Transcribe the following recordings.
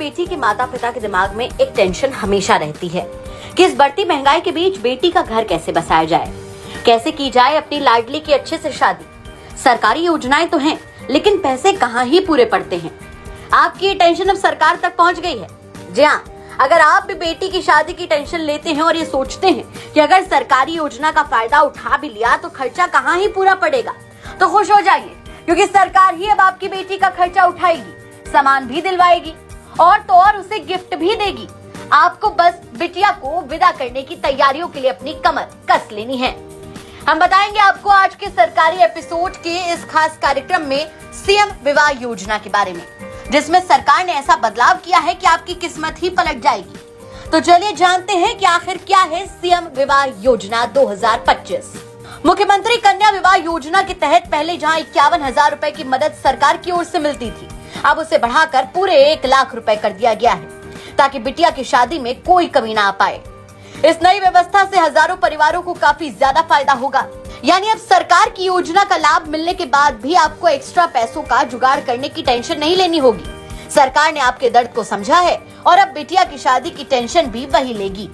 बेटी के माता पिता के दिमाग में एक टेंशन हमेशा रहती है कि इस बढ़ती महंगाई के बीच बेटी का घर कैसे बसाया जाए, कैसे की जाए अपनी लाडली की अच्छे से शादी। सरकारी योजनाएं तो हैं, लेकिन पैसे कहाँ ही पूरे पड़ते हैं। आपकी ये टेंशन अब सरकार तक पहुँच गई है। जी हाँ, अगर आप भी बेटी की शादी की टेंशन लेते हैं और ये सोचते हैं कि अगर सरकारी योजना का फायदा उठा भी लिया तो खर्चा कहाँ ही पूरा पड़ेगा, तो खुश हो जाइए, क्योंकि सरकार ही अब आपकी बेटी का खर्चा उठाएगी, सामान भी दिलवाएगी और तो और उसे गिफ्ट भी देगी। आपको बस बिटिया को विदा करने की तैयारियों के लिए अपनी कमर कस लेनी है। हम बताएंगे आपको आज के सरकारी एपिसोड के इस खास कार्यक्रम में सीएम विवाह योजना के बारे में, जिसमें सरकार ने ऐसा बदलाव किया है कि आपकी किस्मत ही पलट जाएगी। तो चलिए जानते हैं कि आखिर क्या है सीएम विवाह योजना 2025। मुख्यमंत्री कन्या विवाह योजना के तहत पहले जहां 51,000 रुपए की मदद सरकार की ओर से मिलती थी, अब उसे बढ़ाकर पूरे 1 लाख रुपए कर दिया गया है, ताकि बिटिया की शादी में कोई कमी ना आ पाए। इस नई व्यवस्था से हजारों परिवारों को काफी ज्यादा फायदा होगा। यानी अब सरकार की योजना का लाभ मिलने के बाद भी आपको एक्स्ट्रा पैसों का जुगाड़ करने की टेंशन नहीं लेनी होगी। सरकार ने आपके दर्द को समझा है और अब बिटिया की शादी की टेंशन भी वही लेगी।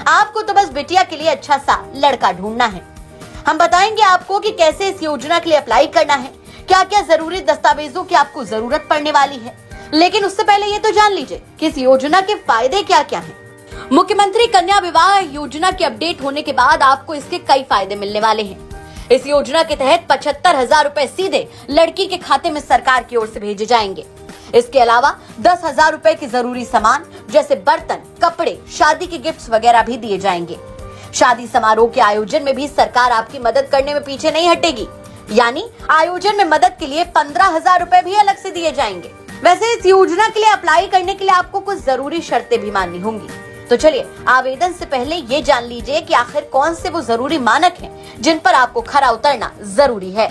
आपको तो बस बिटिया के लिए अच्छा सा लड़का ढूंढना है। हम बताएंगे आपको कि कैसे इस योजना के लिए अप्लाई करना है, क्या क्या जरूरी दस्तावेजों की आपको जरूरत पड़ने वाली है। लेकिन उससे पहले ये तो जान लीजिए कि इस योजना के फायदे क्या क्या हैं। मुख्यमंत्री कन्या विवाह योजना के अपडेट होने के बाद आपको इसके कई फायदे मिलने वाले हैं। इस योजना के तहत 75,000 रुपए सीधे लड़की के खाते में सरकार की ओर से भेजे जाएंगे। इसके अलावा 10,000 रुपए के जरूरी सामान जैसे बर्तन, कपड़े, शादी के गिफ्ट्स वगैरह भी दिए जाएंगे। शादी समारोह के आयोजन में भी सरकार आपकी मदद करने में पीछे नहीं हटेगी। यानी आयोजन में मदद के लिए 15,000 रुपए भी अलग से दिए जाएंगे। वैसे इस योजना के लिए अप्लाई करने के लिए आपको कुछ जरूरी शर्तें भी माननी होंगी। तो चलिए आवेदन से पहले ये जान लीजिए कि आखिर कौन से वो जरूरी मानक हैं जिन पर आपको खरा उतरना जरूरी है।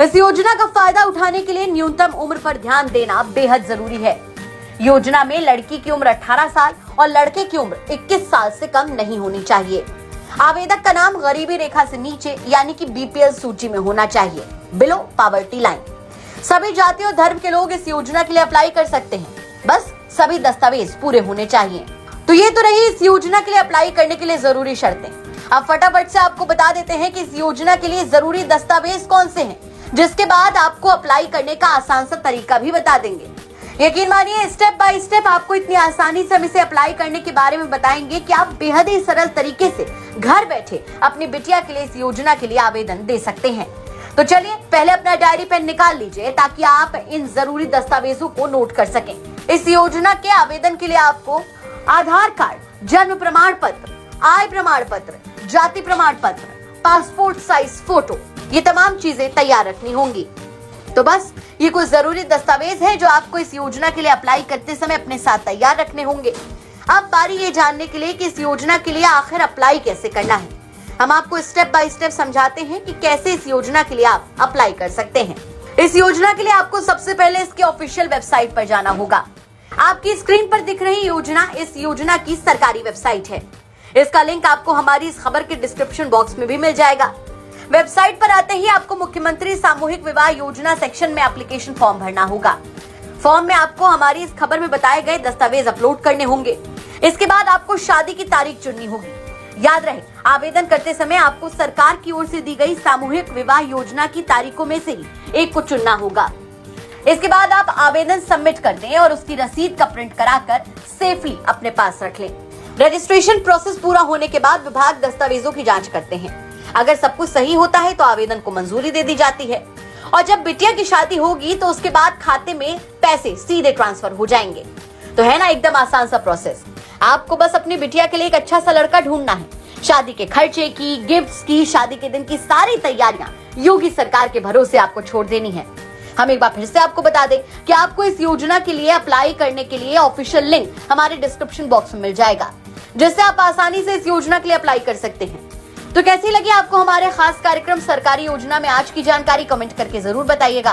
इस योजना का फायदा उठाने के लिए न्यूनतम उम्र पर ध्यान देना बेहद जरूरी है। योजना में लड़की की उम्र 18 साल और लड़के की उम्र 21 साल से कम नहीं होनी चाहिए। आवेदक का नाम गरीबी रेखा से नीचे यानी कि बीपीएल सूची में होना चाहिए, बिलो पॉवर्टी लाइन। सभी जाति और धर्म के लोग इस योजना के लिए अप्लाई कर सकते हैं, बस सभी दस्तावेज पूरे होने चाहिए। तो ये तो रही इस योजना के लिए अप्लाई करने के लिए जरूरी शर्तें। अब फटाफट से आपको बता देते हैं कि इस योजना के लिए जरूरी दस्तावेज कौन से हैं, जिसके बाद आपको अप्लाई करने का आसान सा तरीका भी बता देंगे। यकीन मानिए स्टेप बाय स्टेप आपको इतनी आसानी से हम इसे अप्लाई करने के बारे में बताएंगे कि आप बेहद ही सरल तरीके से घर बैठे अपनी बिटिया के लिए इस योजना के लिए आवेदन दे सकते हैं। तो चलिए पहले अपना डायरी पेन निकाल लीजिए ताकि आप इन जरूरी दस्तावेजों को नोट कर सकें। इस योजना के आवेदन के लिए आपको आधार कार्ड, जन्म प्रमाण पत्र, आय प्रमाण पत्र, जाति प्रमाण पत्र, पासपोर्ट साइज फोटो, ये तमाम चीजें तैयार रखनी होंगी। तो बस ये कुछ जरूरी दस्तावेज है जो आपको इस योजना के लिए अप्लाई करते समय अपने साथ तैयार रखने होंगे। अब बारी ये जानने के लिए कि इस योजना के लिए आखिर अप्लाई कैसे करना है। हम आपको स्टेप बाय स्टेप समझाते हैं कि कैसे इस योजना के लिए आप अप्लाई कर सकते हैं। इस योजना के लिए आपको सबसे पहले इसके ऑफिशियल वेबसाइट पर जाना होगा। आपकी स्क्रीन पर दिख रही योजना इस योजना की सरकारी वेबसाइट है। इसका लिंक आपको हमारी इस खबर के डिस्क्रिप्शन बॉक्स में भी मिल जाएगा। वेबसाइट पर आते ही आपको मुख्यमंत्री सामूहिक विवाह योजना सेक्शन में एप्लीकेशन फॉर्म भरना होगा। फॉर्म में आपको हमारी इस खबर में बताए गए दस्तावेज अपलोड करने होंगे। इसके बाद आपको शादी की तारीख चुननी होगी। याद रहे, आवेदन करते समय आपको सरकार की ओर से दी गई सामूहिक विवाह योजना की तारीखों में से ही एक को चुनना होगा। इसके बाद आप आवेदन सबमिट कर दें और उसकी रसीद का प्रिंट कराकर सेफली अपने पास रख लें। रजिस्ट्रेशन प्रोसेस पूरा होने के बाद विभाग दस्तावेजों की जांच करते हैं। अगर सब कुछ सही होता है तो आवेदन को मंजूरी दे दी जाती है और जब बिटिया की शादी होगी तो उसके बाद खाते में पैसे सीधे ट्रांसफर हो जाएंगे। तो है ना एकदम आसान सा प्रोसेस। आपको बस अपनी बिटिया के लिए एक अच्छा सा लड़का ढूंढना है। शादी के खर्चे की, गिफ्ट्स की, शादी के दिन की सारी तैयारियां योगी सरकार के भरोसे आपको छोड़ देनी है। हम एक बार फिर से आपको बता दें कि आपको इस योजना के लिए अप्लाई करने के लिए ऑफिशियल लिंक हमारे डिस्क्रिप्शन बॉक्स में मिल जाएगा, जिससे आप आसानी से इस योजना के लिए अप्लाई कर सकते हैं। तो कैसी लगी आपको हमारे खास कार्यक्रम सरकारी योजना में आज की जानकारी, कमेंट करके जरूर बताइएगा।